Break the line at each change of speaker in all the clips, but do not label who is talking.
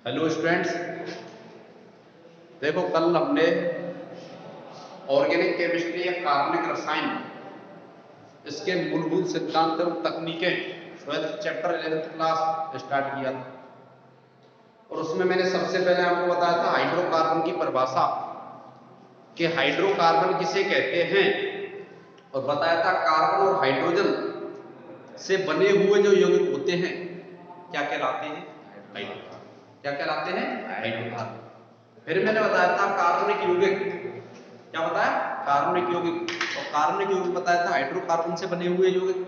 Hello students, देखो कल हमने ऑर्गेनिक केमिस्ट्री या कार्बनिक रसायन इसके मूलभूत सिद्धांत एवं तकनीकें चैप्टर 11th क्लास स्टार्ट किया था। और उसमें मैंने सबसे पहले आपको बताया था हाइड्रोकार्बन की परिभाषा कि हाइड्रोकार्बन किसे कहते हैं, और बताया था कार्बन और हाइड्रोजन से बने हुए जो यौगिक होते हैं क्या कहलाते हैं? हाइड्रोकार्बन। क्या कहलाते हैं? हाइड्रोकार्बन। फिर मैंने बताया था कार्बनिक यौगिक, क्या बताया? कार्बनिक यौगिक। और कार्बनिक यौगिक बताया था हाइड्रोकार्बन से बने हुए यौगिक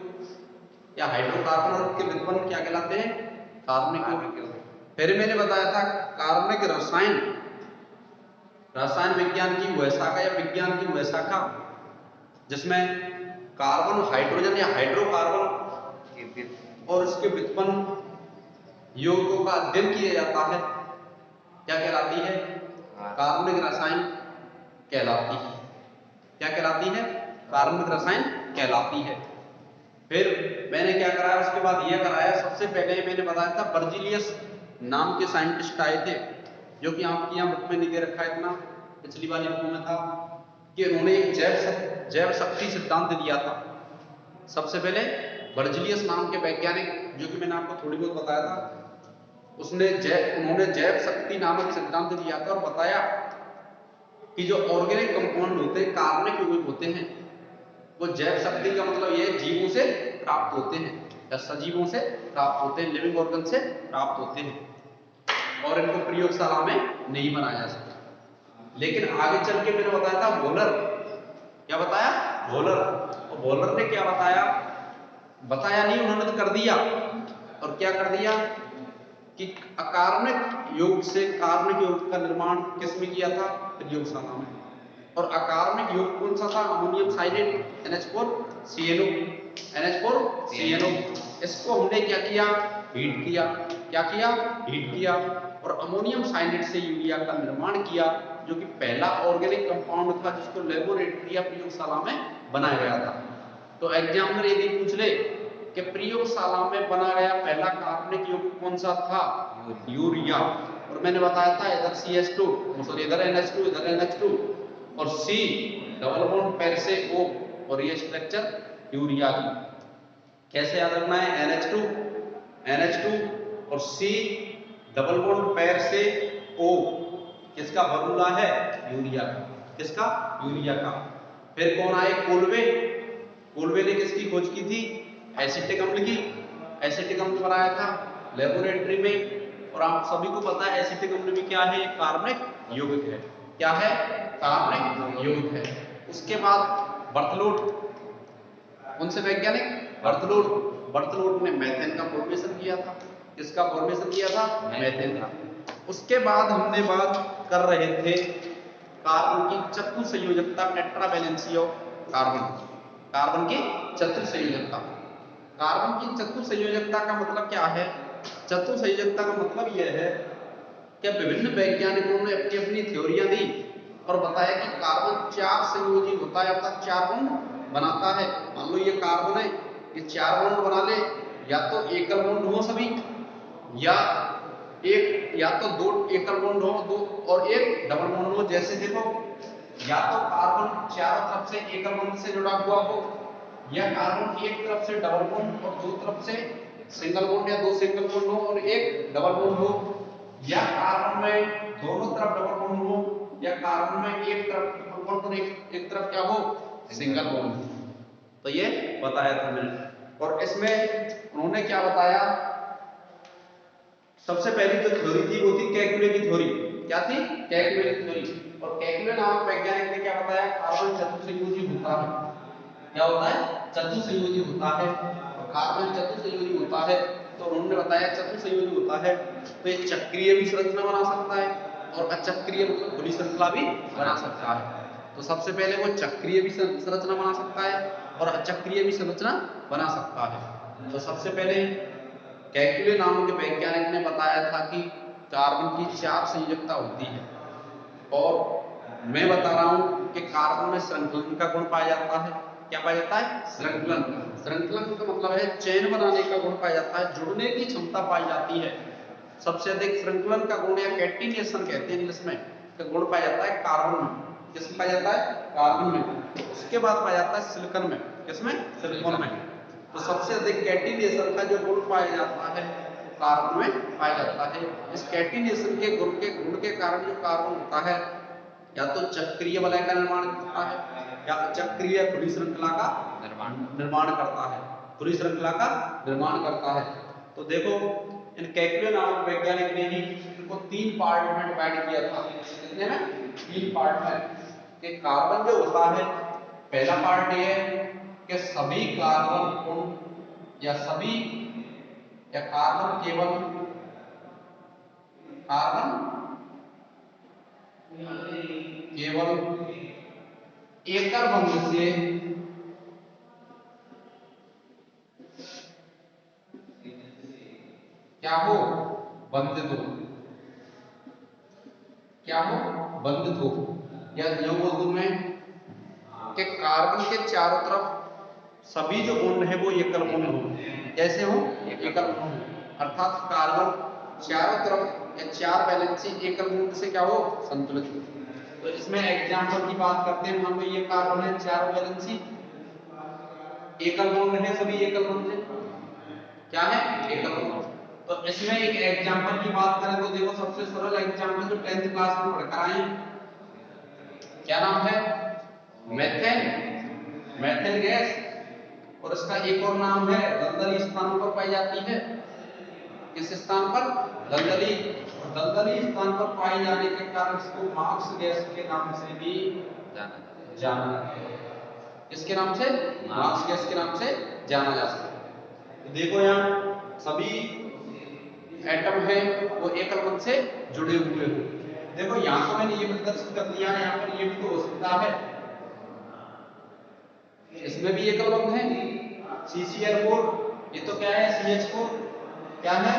या हाइड्रोकार्बन और उनके व्युत्पन्न क्या कहलाते हैं? कार्बनिक यौगिक। फिर मैंने बताया था कार्बनिक रसायन, रसायन विज्ञान की वह शाखा या विज्ञान की वह शाखा जिसमें कार्बन, हाइड्रोजन या हाइड्रोकार्बन और उसके व्युत्पन्न यौगिकों का अध्ययन किया जाता है, क्या कहलाती है? कार्बनिक रसायन कहलाती है। क्या कहलाती है? कार्बनिक रसायन कहलाती है। फिर मैंने क्या कराया, उसके बाद यह कराया, सबसे पहले मैंने बताया था बर्जीलियस नाम के साइंटिस्ट आए थे, जो कि आपकी यहाँ बुक में नहीं दे रखा है इतना, पिछली वाली बुक में था, कि उन्होंने एक जैव शक्ति सिद्धांत दिया था। सबसे पहले बर्जीलियस नाम के वैज्ञानिक, जो कि मैंने आपको थोड़ी बहुत बताया था, उन्होंने जैव शक्ति नामक सिद्धांत दिया था और बताया कि जो ऑर्गेनिक कंपाउंड होते हैं, कार्बनिक यौगिक होते हैं, वो जैव शक्ति का मतलब ये जीवों से प्राप्त होते हैं या सजीवों से प्राप्त होते हैं, लिविंग ऑर्गन से प्राप्त होते हैं, और इनको प्रयोगशाला में नहीं बनाया जा सकता। लेकिन आगे चल के मैंने बताया था वोलर, क्या बताया? वोलर। और वोलर ने क्या बताया? बताया नहीं, उन्होंने तो कर दिया। और क्या कर दिया कि अकार्बनिक यौगिक से कार्बनिक यौगिक का निर्माण किसमें किया था? प्रयोगशाला में। और अकार्बनिक यौगिक कौन सा था? Ammonium cyanate NH4CnO, NH4CnO। इसको हमने क्या किया? हीट किया। क्या किया? हीट किया। और अमोनियम साइनेट से यूरिया का निर्माण किया, जो कि पहला ऑर्गेनिक कंपाउंड था जिसको लेबोरेटरी या प्रयोगशाला में बनाया गया था। तो एग्जामिनर यदि पूछ ले कि प्रयोगशाला में बना गया पहला कार्बनिक यौगिक कौन सा था? यूरिया। और मैंने बताया था इधर CH2, सॉरी इधर NH2, इधर NH2 और C डबल बॉन्ड पैर से O, और ये स्ट्रक्चर यूरिया की। कैसे याद रखना है? NH2 और C डबल बॉन्ड पैर से O, किसका फॉर्मूला है? यूरिया का। किसका? यूरिया का। फिर कौन आए? कोल्वे। कोल्वे ने किसकी खोज की थी? एसिटिक अम्ल की। एसिटिक अम्ल बनाया था लेबोरेटरी में, और आप सभी को पता है एसिटिक अम्ल भी क्या है? कार्बनिक यौगिक है। क्या है? कार्बनिक यौगिक है। उसके बाद बर्थलोट, उनसे वैज्ञानिक बर्थलोट ने मेथेन का फॉर्मेशन किया था। किसका फॉर्मेशन किया था? मेथेन का। उसके बाद हमने बात कर रहे थे कार्बन की चतुसंयोजकता, टेट्रावैलेंसी ऑफ कार्बन। कार्बन की चतुसंयोजकता। कार्बन की चतुसंयोजकता का मतलब क्या है? चतुसंयोजकता का मतलब यह है कि विभिन्न वैज्ञानिकों ने अपनी अपनी थ्योरियां दी और बताया कि कार्बन 4 संयोजी होता है, अर्थात 4 बॉन्ड बनाता है। मान लो ये कार्बन है, ये 4 बॉन्ड बना ले, या तो एकल बॉन्ड हो सभी, या तो 2 एकल बॉन्ड हो, 2 और 1 डबल बॉन्ड हो। जैसे देखो, या तो कार्बन चारों तरफ से एकल बॉन्ड से जुड़ा हुआ हो, या कार्बन एक तरफ से डबल बॉन्ड और 2 तरफ से सिंगल बॉन्ड या 2 सिंगल बॉन्ड हो और 1 डबल बॉन्ड हो, या कार्बन में दोनों तरफ डबल बॉन्ड हो, या कार्बन में एक तरफ डबल बॉन्ड और एक तरफ क्या हो? Single bond. तो ये बताया था मैंने। और इसमें उन्होंने क्या बताया? सबसे पहली जो थ्योरी थी वो थी केकुले की थ्योरी। क्या थी? केकुले की थ्योरी। और केकुले नामक वैज्ञानिक ने क्या बताया? कार्बन चतुसंयोजी होता है। क्या होता है? चतुसंयोजी होता है। और कार्बन चतुसंयोजी होता है तो उन्होंने बताया चतुसंयोजी होता है तो ये चक्रीय भी संरचना बना सकता है और अचक्रीय मतलब खुली श्रृंखला भी बना सकता है। तो सबसे पहले वो चक्रीय भी संरचना बना सकता है और अचक्रीय भी संरचना बना सकता है। तो सबसे पहले केकुले नाम के वैज्ञानिक ने बताया था कि कार्बन की 4 संयोजकता होती है, और मैं बता रहा हूं कि कार्बन में श्रृंखलन का गुण पाया जाता है। क्या पाया जाता है? श्रृंखलन। श्रृंखलन का मतलब है चेन बनाने का गुण पाया जाता है, जुड़ने की क्षमता पाई जाती है। सबसे अधिक श्रृंखलन का गुण या कैटिनेशन कहते हैं इंग्लिश में, का गुण पाया जाता है कार्बन में। किसमें पाया जाता है? कार्बन में। उसके बाद पाया जाता है सिलिकॉन में। किसमें? सिलिकॉन में। तो सबसे अधिक कैटिनेशन का जो गुण पाया जाता है कार्बन में पाया जाता है। इस कैटिनेशन के गुण के कारण जो कार्बन होता है या तो चक्रीय वलय का निर्माण करता है या चक्रीय खुली श्रृंखला का निर्माण करता है, खुली श्रृंखला का निर्माण करता है। तो देखो इन कैकुले नामक वैज्ञानिक ने ही इनको 3 पार्ट में डिवाइड किया था। कितने में? 3 पार्ट में। कि कार्बन जो होता है, पहला पार्ट ये है कि सभी कार्बन या कार्बन केवल एकल बंध से क्या हो? बंधित हो। क्या हो? बंधित हो। या यूं बोल दूं मैं कि कार्बन के चारों तरफ सभी जो बॉन्ड है वो एकल बॉन्ड हो। कैसे हो? एकल बॉन्ड। अर्थात कार्बन चारों तरफ या 4 वैलेंसी एकल बॉन्ड से क्या हो? संतुलित हो। तो इसमें एग्जांपल की बात करते हैं। मान लो ये कार्बन है, 4 वैलेंसी एकल बॉन्ड है, सभी एकल बॉन्ड है। क्या है? एकल बॉन्ड। तो इसमें एक एग्जांपल की बात करें तो देखो सबसे सरल एग्जांपल जो 10th क्लास में पढ़कर आए, क्या नाम है? मेथेन। Methane gas. और इसका एक और नाम है, दलदली स्थानों पर पाई जाती है। किस स्थान पर? दलदली। दलदली स्थान पर पाई जाने के कारण इसको मार्क्स गैस के नाम से भी जाना जाता है। किसके नाम से? मार्क्स गैस के नाम से जाना जाता है। तो देखो यहाँ सभी एटम है वो एकल बंध से जुड़े हुए हो। देखो यहाँ तो मैंने ये प्रदर्शित कर दिया है, यहाँ पर ये भी तो हो सकता है, इसमें भी एकल बंध है। CCl4, ये तो क्या है? CH4। क्या है?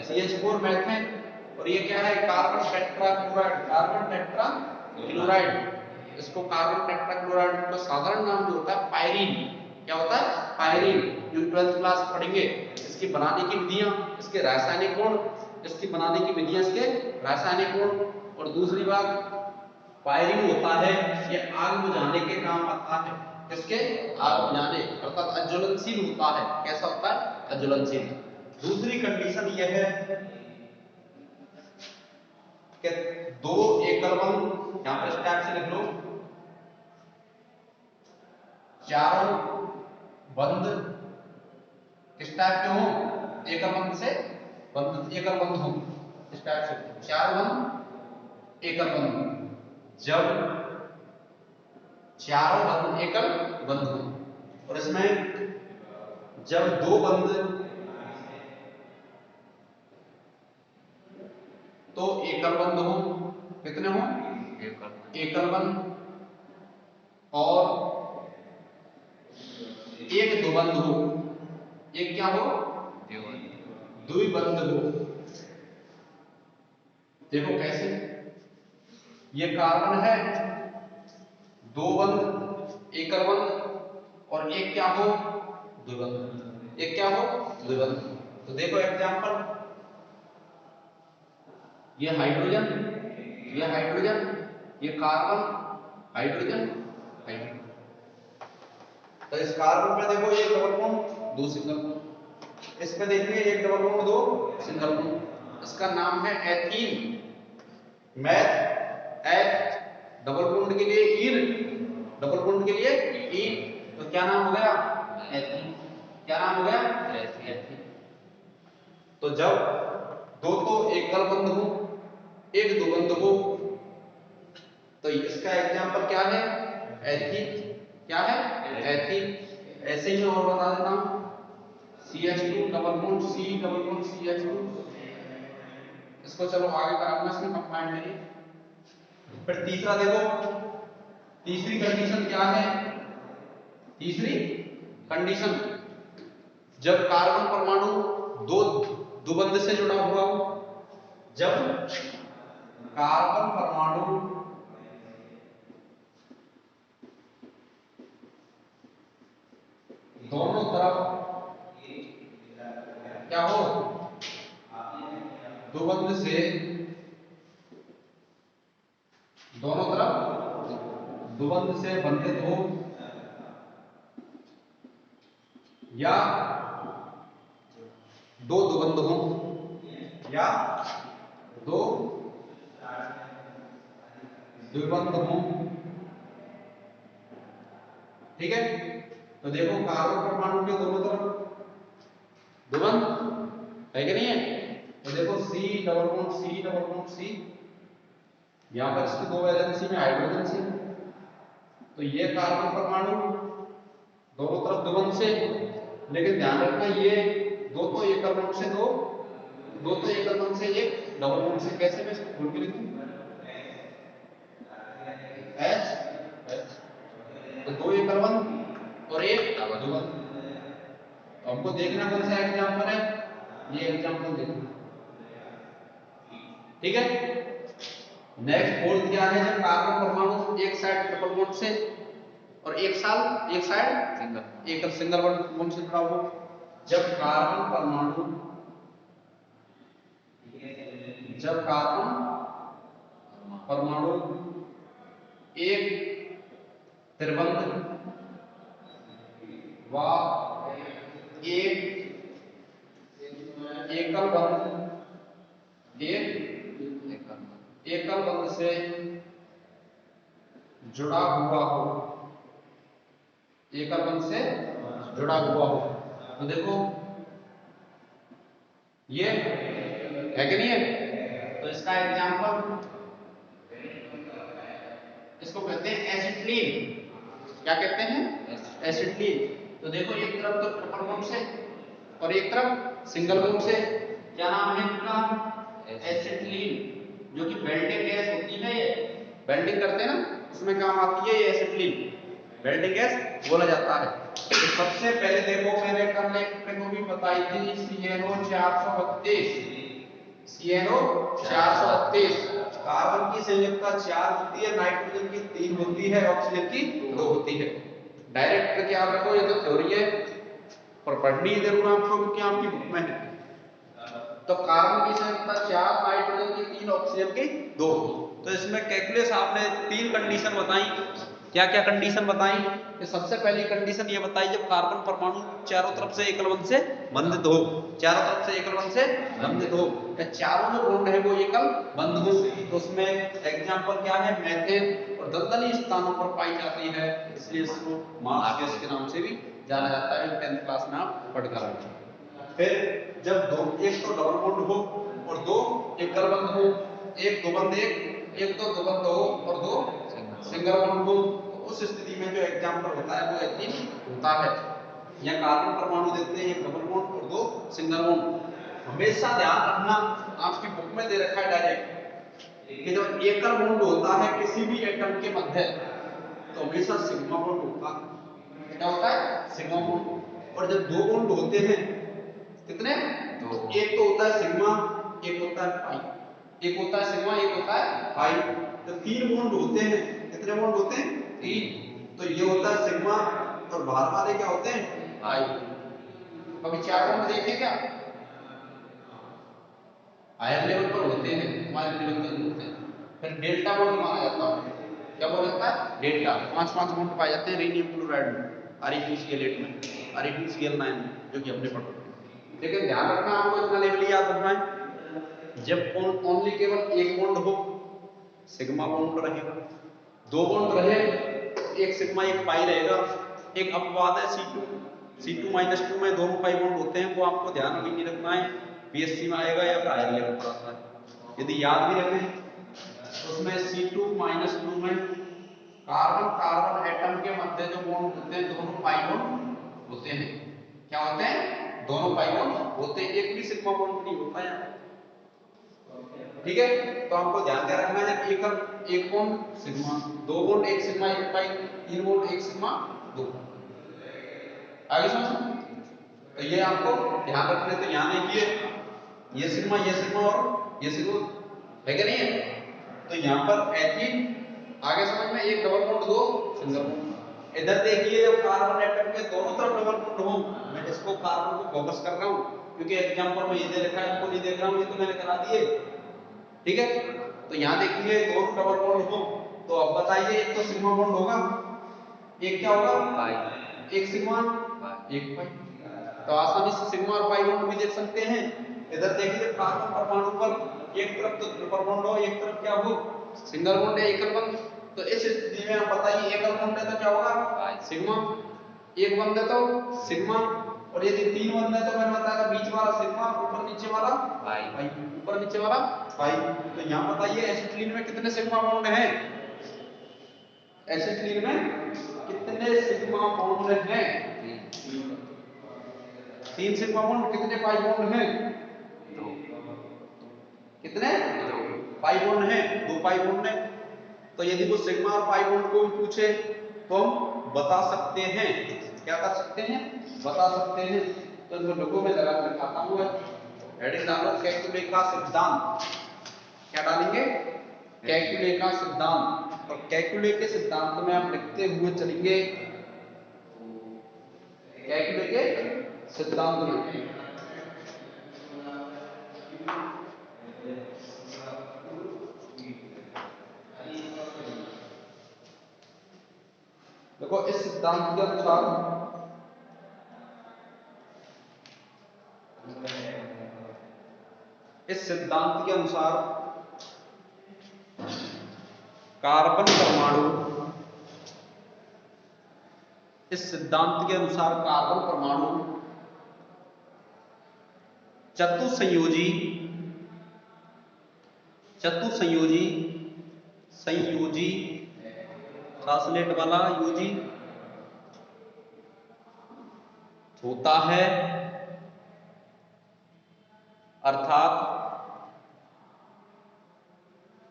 CH4 methane. और ये क्या है? Carbon tetrachloride. Carbon tetrachloride. इसको कार्बन टेट्राक्लोराइड का साधारण नाम जो होता है पायरीन। क्या होता है? पायरीन। जो 12th क्लास पढ़ेंगे, इसकी बनाने की विधियां, इसके रासायनिक गुण, इसकी बनाने की विधियां, इसके रासायनिक गुण। और दूसरी बात, फायरिंग होता है ये आग बुझाने के काम आता है। किसके? आग बुझाने, अर्थात अज्वलनशील होता है। कैसा होता है? अज्वलनशील। दूसरी कंडीशन यह है कि 2 एकल बंध, यहां पर इस टाइप से लिख लो, चारों बंध किस टाइप के हो? एकल बंध से बंध, एकल बंध हो। इस टाइप से चारों बंध एकल बंध। जब चारों बंध एकल बंध हो, और इसमें जब 2 बंध तो एकल बंध हो। कितने हो? एकल बंध। और एक द्विबंध हो। एक क्या हो? द्विबंध हो। देखो कैसे, ये कार्बन है, 2 बंध एकल बंध, और एक क्या हो? द्विबंध। एक क्या हो? द्विबंध। तो देखो एग्जांपल, ये हाइड्रोजन, ये हाइड्रोजन, ये कार्बन, हाइड्रोजन, हाइड्रोजन। तो इस कार्बन पे देखो एक डबल बॉन्ड, 2 सिंगल बॉन्ड। इस पे देखिए एक डबल बॉन्ड, 2 सिंगल बॉन्ड। इसका नाम है एथीन। मैथ एथ, डबल बॉन्ड के लिए ईर, डबल बॉन्ड के लिए ईन। तो क्या नाम हो गया? एथीन। क्या नाम हो गया? एथीन। तो जब 2 तो एकल बंध हो, एक द्विबंध हो, तो इसका एग्जांपल क्या है? एथीन। क्या है? एथीन। ऐसे ही मैं और बता देता हूं, CH2 double bond C double bond CH2। इसको चलो आगे कराऊंगा, इसमें कंबाइंड नहीं। फिर तीसरा देखो, तीसरी कंडीशन क्या है? तीसरी कंडीशन, जब कार्बन परमाणु 2 द्विबंध से जुड़ा हुआ हो। जब कार्बन परमाणु दोनों तरफ क्या हो? द्विबंध से दोनों तरफ द्विबंध से बंधित हो या दो द्विबंध हो या दो द्विबंध हो। ठीक है, तो देखो कार्बन परमाणु के दोनों तरफ द्विबंध है कि नहीं है। तो देखो सी डबल बॉन्ड सी, यहां पर इसकी दो वैलेंसी में हाइड्रोजन से, तो ये कार्बन परमाणु दोनों तरफ द्विबंध से। लेकिन ध्यान रखना ये दो तो एकल बॉन्ड से दो तो एकल बॉन्ड से एक डबल बॉन्ड से। कैसे मैं इसको खोल के लिखूं, H तो दो एकल बॉन्ड और एक द्विबंध। हमको देखना कौन सा एग्जांपल है, ये एग्जांपल देखो। ठीक है, नेक्स्ट फोर्थ क्या है, जब कार्बन परमाणु एक साइड ट्रिपल बॉन्ड से और एक साइड एकल सिंगल बॉन्ड से जुड़ा हो। जब कार्बन परमाणु एक त्रिबंध व एक एकल बंध से जुड़ा हुआ हो, एकल बंध से जुड़ा हुआ हो, तो देखो ये है कि नहीं है। तो इसका एग्जांपल, इसको कहते हैं एसिटिलीन। क्या कहते हैं, एसिटिलीन। तो देखो एक तरफ तो ट्रिपल बॉन्ड से और एक तरफ सिंगल बॉन्ड से, क्या नाम है इनका, एसिटिलीन। जो कि वेल्डिंग गैस होती है, ये वेल्डिंग करते हैं ना, उसमें काम आती है ये एसिटिलीन, वेल्डिंग गैस बोला जाता है। तो सबसे पहले देखो मैंने कल लेक्चर में भी बताई थी CnO 432 कार्बन की संयुक्ता 4 होती है, नाइट्रोजन की 3 होती है, ऑक्सीजन की 2 होती है। डायरेक्ट करके याद रखो, ये तो थ्योरी है पर पढ़नी ही जरूर आपको क्योंकि आपकी बुक में है। तो कार्बन की संयुक्ता 4, नाइट्रोजन की 3, ऑक्सीजन की 2। तो इसमें कैलकुलस आपने 3 कंडीशन बताई। क्या क्या कंडीशन बताई, कि सबसे पहली कंडीशन ये बताई जब कार्बन परमाणु चारों तरफ से एकल बंध से बंधित हो, चारों तरफ से एकल बंध से बंधित हो, या चारों जो बॉन्ड है वो एकल बंध हो। तो उसमें एग्जांपल क्या है, मेथेन और दलदली स्थानों पर पाई जाती है, इसलिए इसको मार्स गैस के नाम से भी जाना जाता है। 10th क्लास में आप पढ़कर आए। फिर जब दो, एक तो डबल बॉन्ड हो और दो एकल बंध हो, एक दो बंध एक तो दो बंध हो और दो सिंगल बॉन्ड हो, तो उस स्थिति में जो एग्जांपल होता है वो एथिलीन होता है। या कार्बन परमाणु देखते हैं, एक डबल बॉन्ड और दो सिंगल बॉन्ड। हमेशा ध्यान रखना, आपकी बुक में दे रखा है डायरेक्ट कि जब एकल बॉन्ड होता है किसी भी एटम के मध्य, तो हमेशा सिग्मा बॉन्ड होता है। क्या होता है, सिग्मा बॉन्ड। और जब दो बॉन्ड होते हैं, कितने, तो एक तो होता है सिग्मा, एक होता है पाई। एक होता है सिग्मा, एक होता है पाई। तो 3 बॉन्ड होते हैं, कितने बॉन्ड होते हैं, 3। तो ये होता है सिग्मा और बाहर वाले क्या होते हैं, पाई। कभी 4 बॉन्ड देखे क्या, हायर लेवल पर होते हैं, हमारे लेवल पर होते हैं। फिर डेल्टा बॉन्ड माना जाता है। क्या बोला जाता है, डेल्टा। 5 बॉन्ड पाए जाते हैं रेडियम क्लोराइड में, Re2Cl8 में, Re2Cl9 में, जो कि हमने पढ़ा। लेकिन ध्यान रखना, आपको इतना लेवल याद रखना है, जब ओनली केवल एक बॉन्ड हो, सिग्मा बॉन्ड रहेगा। 2 बॉन्ड रहे, एक सिग्मा एक पाई रहेगा। एक अपवाद है C2-2 में दोनों पाई बॉन्ड होते हैं, वो आपको ध्यान भी नहीं रखना है, BSc में आएगा या फिर हायर लेवल पर आता है। यदि याद भी रखें तो उसमें C2-2 में कार्बन एटम के मध्य जो बॉन्ड होते हैं, दोनों पाई बॉन्ड होते हैं। क्या होते हैं, दोनों पाई बॉन्ड होते हैं, एक भी सिग्मा बॉन्ड नहीं होता है। ठीक है, तो आपको ध्यान क्या रखना है, एक बॉन्ड सिग्मा, 2 बॉन्ड एक सिग्मा एक पाई, 3 बॉन्ड एक सिग्मा 2। आगे समझो, तो ये आपको ध्यान रखना है। तो यहाँ देखिए ये सिग्मा और ये सिग्मा है कि नहीं है। तो यहाँ पर एथीन, आगे समझ में, एक डबल बॉन्ड, 2 सिंगल बॉन्ड। इधर देखिए जब कार्बन एटम के दोनों तरफ डबल बॉन्ड हो, मैं इसको कार्बन को फोकस कर रहा हूँ, क्योंकि एग्जाम्पल में ये दे रखा है, आपको नहीं देख रहा हूँ, ये तो मैंने करा दिए। ठीक है, तो यहाँ देखिए दोनों डबल बॉन्ड हो, तो अब बताइए एक तो सिग्मा बॉन्ड होगा, एक क्या होगा पाई, एक सिग्मा एक पाई। तो आसानी से सिग्मा और पाई बॉन्ड भी देख सकते हैं। इधर देखिए कार्बन परमाणु पर एक तरफ तो ट्रिपल बॉन्ड हो, एक तरफ क्या हो सिंगल बॉन्ड है, एकल बंध। तो इस स्थिति में आप बताइए एकल बंध है तो क्या होगा सिग्मा, एक बंध है तो सिग्मा, और यदि तीन बंध है तो मैंने बताया बीच वाला सिग्मा, ऊपर नीचे वाला पाई, ऊपर नीचे वाला पाई। तो यहाँ बताइए एसिटिलीन में कितने सिग्मा बॉन्ड हैं, एसिटिलीन में कितने सिग्मा बॉन्ड हैं, तीन सिग्मा बॉन्ड। कितने पाई बॉन्ड हैं, कितने पाई बॉन्ड हैं, दो पाई बॉन्ड हैं। तो यदि वो सिग्मा और पाई बॉन्ड को भी पूछे तो हम बता सकते हैं, क्या कर सकते हैं, बता सकते हैं। तो इनको लोगों में लगा कर दिखाता हूं। हेडिंग डालो कैलकुले का सिद्धांत, क्या डालेंगे कैलकुले का सिद्धांत। और कैलकुले के सिद्धांत में हम लिखते हुए चलेंगे, कैलकुले के सिद्धांत में देखो इस सिद्धांत के अनुसार कार्बन परमाणु, इस सिद्धांत के अनुसार कार्बन परमाणु चतुसंयोजी, चतुसंयोजी, संयोजी ट्रांसलेट वाला यूजी होता है, अर्थात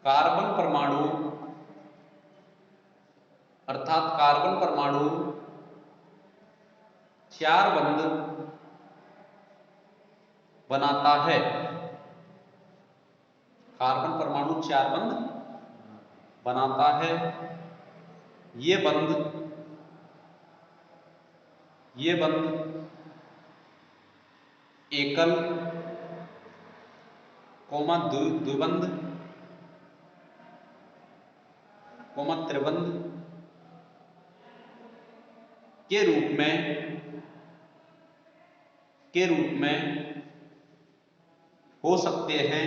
कार्बन परमाणु, अर्थात कार्बन परमाणु चार बंध बनाता है, कार्बन परमाणु चार बंध बनाता है। ये बंध एकल कोमा द्विबंध कोमा त्रिबंध के रूप में हो सकते हैं,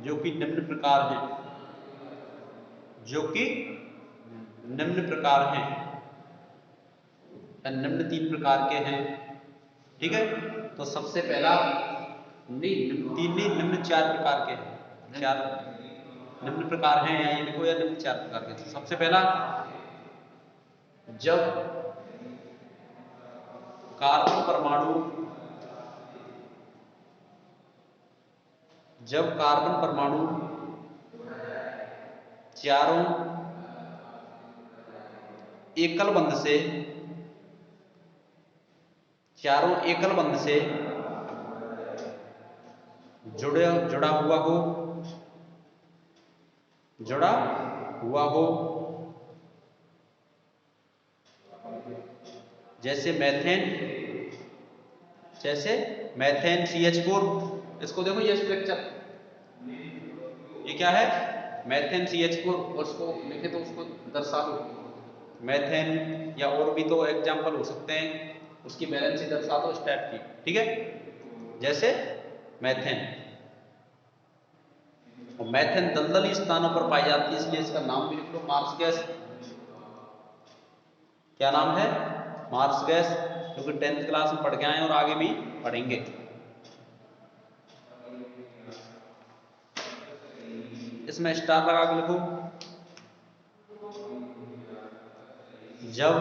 जो कि निम्न प्रकार हैं, जो कि निम्न प्रकार हैं, निम्न तीन प्रकार के हैं। ठीक है, तो सबसे पहला निम्न चार प्रकार के हैं, चार निम्न प्रकार हैं, या ये देखो या निम्न चार प्रकार के। तो सबसे पहला जब कार्बन परमाणु चारों एकल बंध से जुड़ा हुआ हो, जैसे मैथेन CH4। इसको देखो ये स्ट्रक्चर, ये क्या है मैथेन CH4, और उसको लिखे तो उसको दर्शा दो मैथेन, या और भी तो एग्जाम्पल हो सकते हैं, उसकी वैलेंसी दर्शा दो इस टाइप की। ठीक है, जैसे मैथेन, और मैथेन दलदली स्थानों पर पाई जाती है, इसलिए इसका नाम भी लिख लो मार्स गैस। क्या नाम है, मार्स गैस, क्योंकि 10th क्लास में पढ़ के आए और आगे भी पढ़ेंगे। इसमें स्टार लगा के लिखो, जब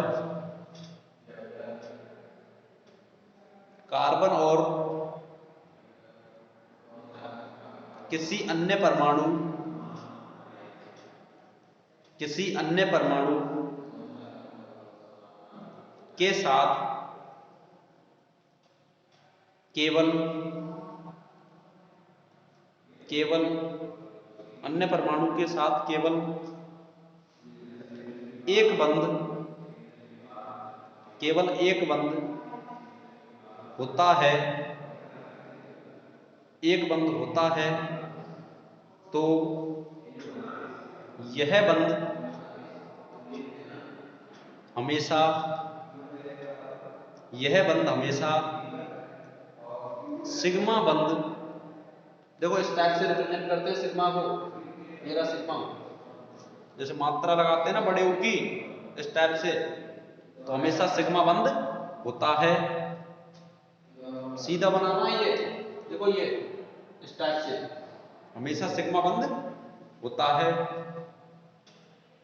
कार्बन और किसी अन्य परमाणु के साथ केवल अन्य परमाणु के साथ केवल एक बंध केवल एक बंध होता है, एक बंध होता है, तो यह बंध हमेशा, यह बंध हमेशा सिग्मा बंध, देखो इस टाइप से रिप्रेजेंट करते हैं सिग्मा को, मेरा सिग्मा, जैसे मात्रा लगाते हैं ना बड़े U की, इस टाइप से, तो हमेशा सिग्मा बंध होता है। सीधा बनाना ये, देखो ये इस टाइप से हमेशा सिग्मा बंध होता है।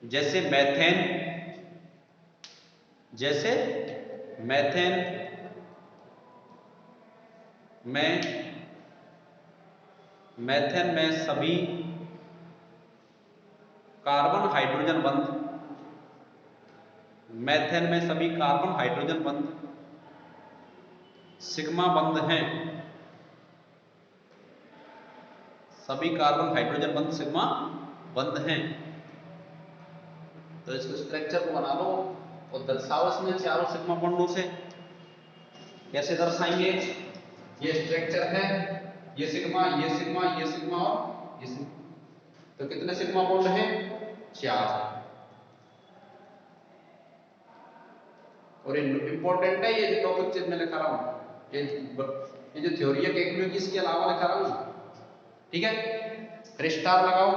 जैसे मैथेन, जैसे मैथेन में सभी कार्बन हाइड्रोजन बंध, मैथेन में सभी कार्बन हाइड्रोजन बंध सिग्मा बंध हैं, सभी कार्बन हाइड्रोजन बंध सिग्मा बंध हैं। तो इसको स्ट्रक्चर को बना लो और दर्शाओ इसमें चारों सिग्मा बॉन्डों से। कैसे दर्शाएंगे? ये स्ट्रक्चर है, ये सिग्मा, ये सिग्मा, ये सिग्मा और ये सिग्मा, तो कितने सिग्मा बॉन्ड हैं? 4। और इंपॉर्टेंट है ये जो टॉपिक मैं लिखा रहा हूं, ये जो थ्योरी है केक्यूए की, इसके अलावा लिखा रहा हूं, ठीक है। फिर स्टार लगाओ।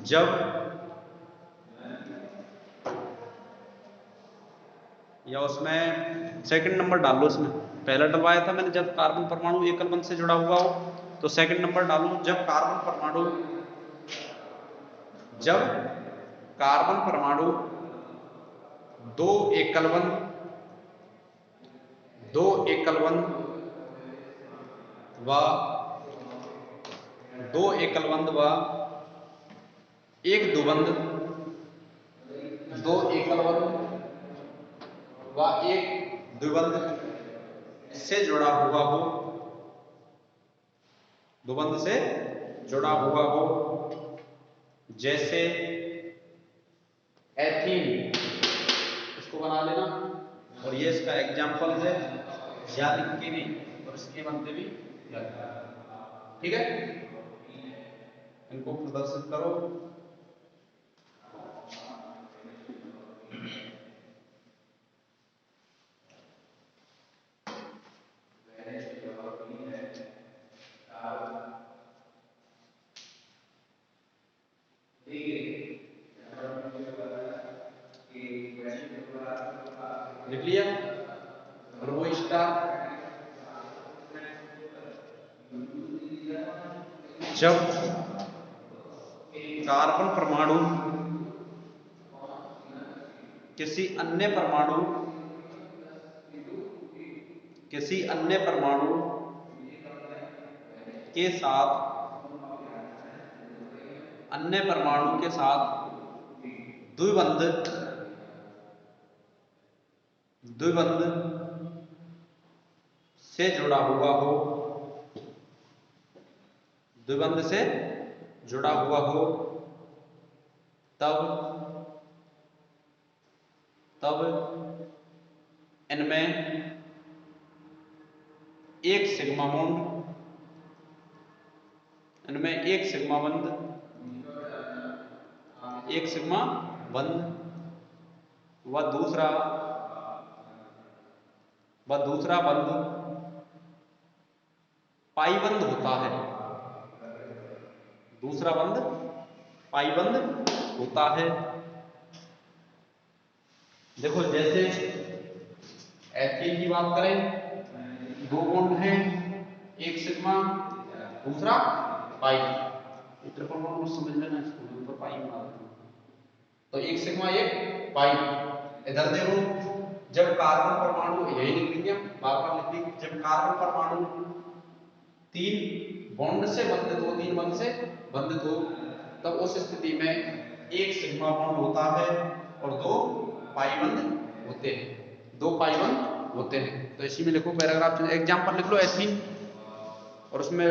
जब या उसमें सेकंड नंबर डाल लो, इसमें पहला डलवाया था मैंने, जब कार्बन परमाणु एकल बंध से जुड़ा हुआ हो, तो सेकंड नंबर डालो, जब कार्बन परमाणु दो एकल बंध व एक द्विबंध, दो एकल बंध व एक द्विबंध से जुड़ा हुआ हो, द्विबंध से जुड़ा हुआ हो, जैसे एथीन, इसको बना लेना, और ये इसका एग्जाम्पल है, या लिख के भी और इसके बनते भी, ठीक है। इनको प्रदर्शित करो। लिख लिया? और वो स्टार जब कार्बन परमाणु किसी अन्य परमाणु के साथ, अन्य परमाणु के साथ द्विबंध से जुड़ा हुआ हो, द्विबंध से जुड़ा हुआ हो, तब इनमें एक सिग्मा बॉन्ड, इनमें एक सिग्मा बंध व दूसरा बंध पाई बंध होता है, दूसरा बंध पाई बंध होता है। देखो जैसे एथीन की बात करें, दो बॉन्ड हैं, एक सिग्मा दूसरा पाई, ट्रिपल बॉन्ड समझ लेना, इसको ऊपर पाई बना देते हैं, तो एक सिग्मा एक पाई। इधर देखो, जब कार्बन परमाणु, यही लिख लीजिए, बार-बार लिख लीजिए, जब कार्बन परमाणु तीन बॉन्ड से बंधित हो, तीन बंध से बंधित हो, तब उस स्थिति में एक सिग्मा बॉन्ड होता है और दो पाई बंध होते हैं, दो पाई बंध होते हैं। तो इसी में लिखो पैराग्राफ, एग्जाम्पल लिख लो एथीन, और उसमें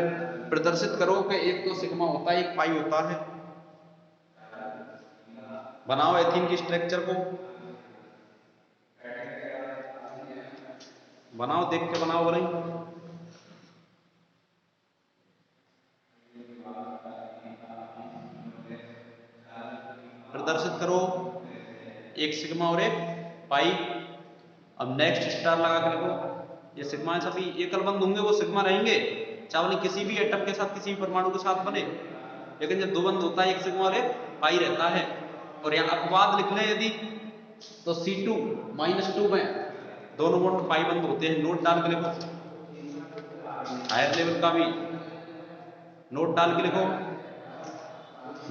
प्रदर्शित करो कि एक तो सिग्मा होता है, एक पाई होता है। बनाओ एथीन की स्ट्रक्चर को। बनाओ, देख के बनाओ भाई। प्रदर्शित करो एक सिग्मा और एक पाई। अब नेक्स्ट स्टार लगा के लिखो। ये सिग्मा सभी एकल बंद होंगे, वो सिग्मा रहेंगे, चाहे किसी भी एटम के साथ, किसी भी परमाणु के साथ बने। लेकिन जब दो बंद होता है, एक सिग्मा और एक पाई रहता है। और यहाँ अपवाद लिख लें यदि, तो C2 -2 में दोनों बॉन्ड पाई बंद होते हैं। नोट डाल के लिखो, हायर लेवल का भी नोट डाल के लिखो।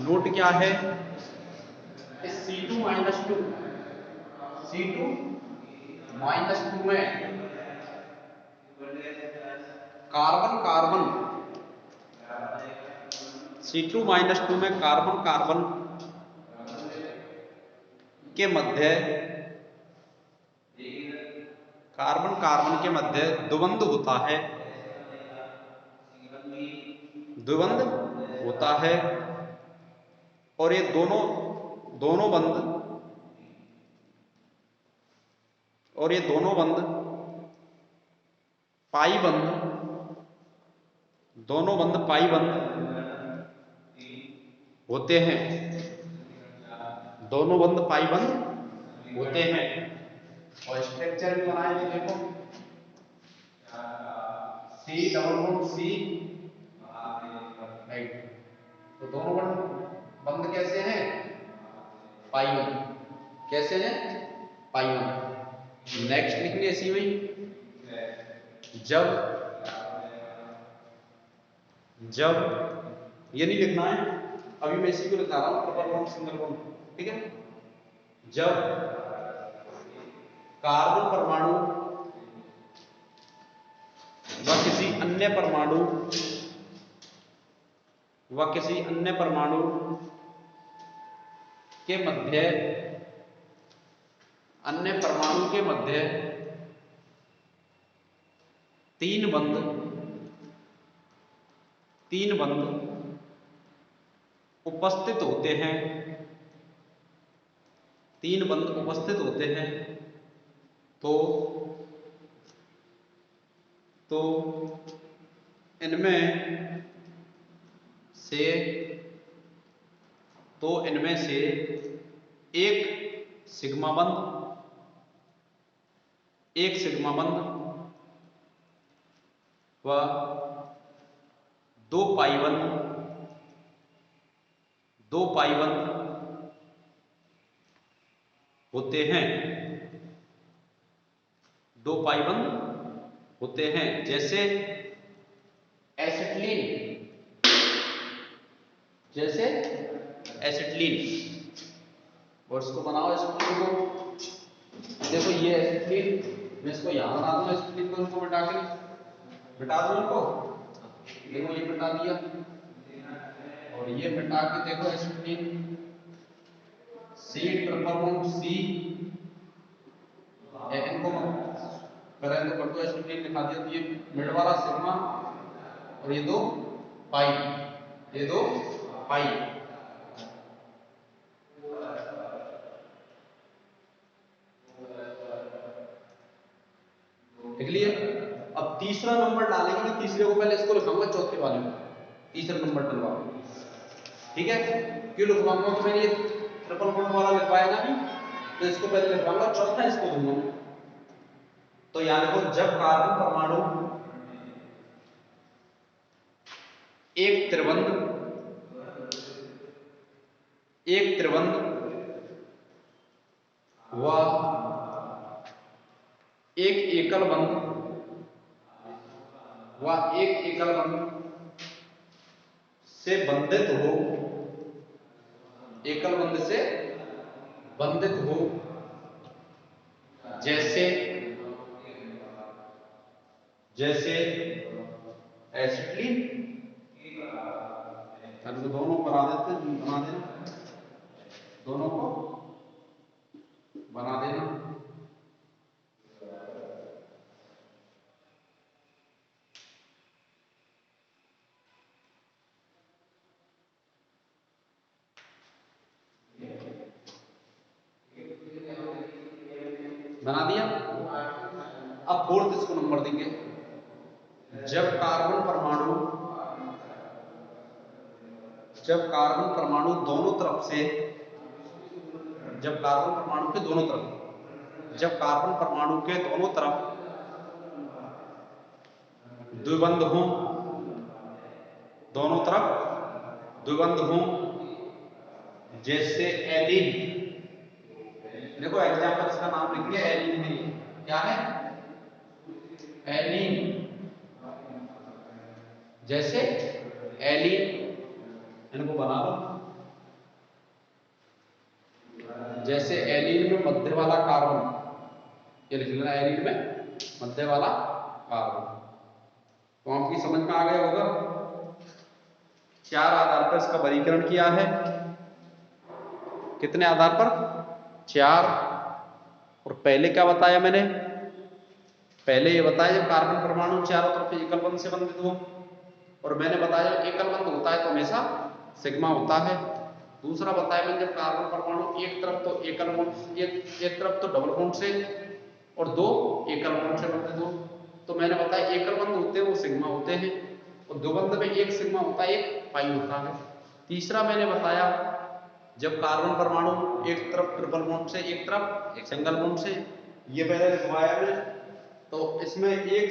नोट क्या है? C2 -2, C2 -2 में कार्बन कार्बन, C2 -2 में कार्बन कार्बन के मध्य, कार्बन कार्बन के मध्य द्विबंध होता है, द्विबंध होता है। और ये दोनों दोनों बंद, और ये दोनों बंद पाई बंद, दोनों बंद पाई बंद होते हैं, दोनों बंद पाई बंद होते हैं। और स्ट्रक्चर भी बनाए थे, देखो C double bond C, right. तो दोनों बंद कैसे हैं? पाई बंद। कैसे हैं? पाई बंद। नेक्स्ट लिखेंगे इसी में, जब ये नहीं लिखना है, अभी मैं इसी को लिखा रहा हूं, ट्रिपल बॉन्ड सिंगल बॉन्ड, ठीक है। जब कार्बन परमाणु व किसी अन्य परमाणु के मध्य, अन्य परमाणु के मध्य तीन बंद उपस्थित होते हैं, तीन बंद उपस्थित होते हैं, तो इनमें से एक सिग्मा बंद व दो पाई बंद होते हैं, दो पाई बंद होते हैं। जैसे एसिटिलीन, और इसको बनाओ, एसिटिलीन को। देखो ये एसिटिलीन, मैं इसको यहां बना दूंगा, एसिटिलीन को इनको मिटा दूं इनको। देखो ये मिटा दिया, और ये मिटा के देखो acetylene C triple bond C, इनको करें तो बटो एसिटिलीन लिखा दिया। तो ये मिड वाला सिग्मा, और ये दो पाई, लिख लिए। अब तीसरा नंबर डालेंगे, तीसरे को पहले इसको लिखाऊंगा, चौथे वाले को तीसरा नंबर डलवाऊंगा, ठीक है। क्यों लिखवाऊंगा? तो मैंने ये ट्रिपल बॉन्ड वाला लिखवाया ना, तो इसको पहले लिखवाऊंगा, चौथा इसको दूंगा। तो याद रखो, जब कार्बन परमाणु एक त्रिबंध व एक एकल बंध से बंधित हो, एकल बंध से बंधित हो, जैसे एसिटिलीन, तो दोनों बना देना, दोनों को बना देना। बना दिया। अब फोर्थ इसको नंबर देंगे। जब कार्बन परमाणु दोनों तरफ से, जब कार्बन परमाणु के दोनों तरफ द्विबंध हों, जैसे एलिन, देखो एग्जाम्पल इसका नाम लिख लिया, एलिन है, क्या है एलिन, जैसे एलिन, इनको बना लो, जैसे एलिन में मध्य वाला कार्बन, ये लिख लेना, एलिन में मध्य वाला कार्बन। तो आपकी समझ में आ गया होगा। 4 आधार पर इसका वर्गीकरण किया है। कितने आधार पर? 4। और पहले क्या बताया मैंने? पहले ये बताया जब कार्बन परमाणु चारों तरफ एकल बंध से बंधित हो, और मैंने बताया एकल बंध होता है तो हमेशा सिग्मा होता है। दूसरा बताया मैंने जब कार्बन परमाणु एक तरफ तो एकल बंध, एक तरफ तो डबल बॉन्ड से और 2 एकल बंध से बंधित हो, तो मैंने बताया एकल बंध होते हैं वो सिग्मा होते हैं, और द्विबंध में एक सिग्मा होता है, एक पाई होता है। तीसरा मैंने बताया जब कार्बन परमाणु एक तरफ ट्रिपल बॉन्ड से, एक तरफ सिंगल बॉन्ड से, ये पहले लिखवाया मैंने। तो इसमें एक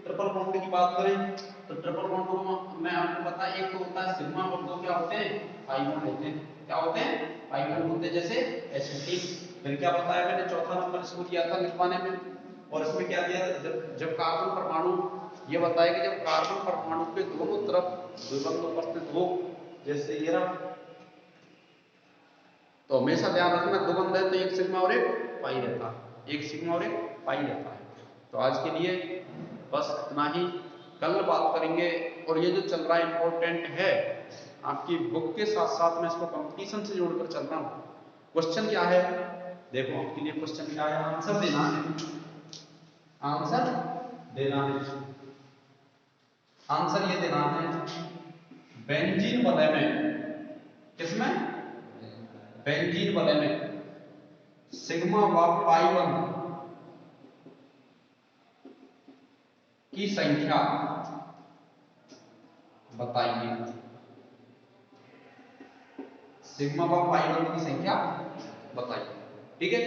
ट्रिपल बॉन्ड की बात करें तो ट्रिपल बॉन्ड को मैं आपको पता है, एक तो होता है सिग्मा और 2 क्या होते हैं, पाई बॉन्ड होते हैं। क्या होते हैं? पाई बॉन्ड होते हैं, जैसे एसिटिक। फिर क्या बताया मैंने? चौथा नंबर इसको दिया था लिखवाने में, और इसमें क्या दिया? जब कार्बन परमाणु, ये बताया कि जब कार्बन परमाणु के दोनों तरफ द्विबंध उपस्थित हो, जैसे ये रहा, तो हमेशा ध्यान रखना द्विबंध है तो एक सिग्मा और एक पाई रहता है, एक सिग्मा और एक पाई रहता है। तो आज के लिए बस इतना ही, कल बात करेंगे। और ये जो चल रहा है इंपॉर्टेंट है, आपकी बुक के साथ साथ मैं इसको कंपटीशन से जोड़कर चल रहा हूँ। क्वेश्चन क्या है? देखो आपके लिए क्वेश्चन क्या है, आंसर देना है, आंसर देना है। आंसर ये देना है, बेंजीन वलय में, किसमें? बेंजीन वलय में सिग्मा व पाई बंध की संख्या बताइए। सिग्मा व पाई बंध की संख्या बताइए। ठीक है,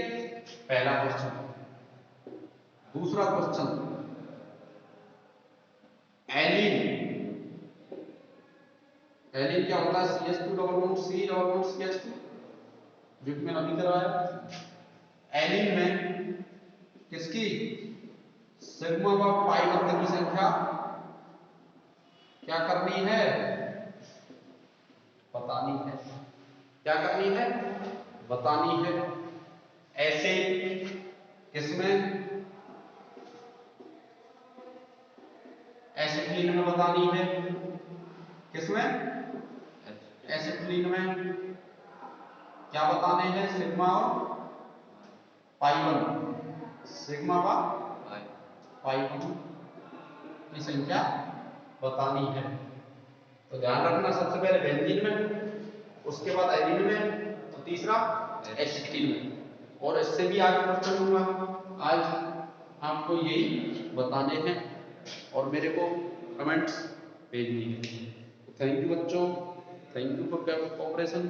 पहला क्वेश्चन। दूसरा क्वेश्चन, एलिन, एलिन क्या होता है? CH2 double bond C double bond CH2, जो कि मैंने अभी करवाया। एलिन में किसकी? सिग्मा व पाई बंध की संख्या क्या करनी है? बतानी है। क्या करनी है? बतानी है। ऐसे किसमें? एसिटिलीन में बतानी है। किसमें? एसिटिलीन में क्या बताने हैं? सिग्मा और पाई बंध, सिग्मा व पाई बंध की संख्या बतानी है। तो ध्यान रखना, सबसे पहले बेंजीन में, उसके बाद एलिन में, और तीसरा एसिटिलीन में। और इससे भी आगे क्वेश्चन दूंगा। आज आपको यही बताने हैं और मेरे को कमेंट्स भेजनी है। थैंक यू बच्चों, थैंक यू फॉर कोऑपरेशन।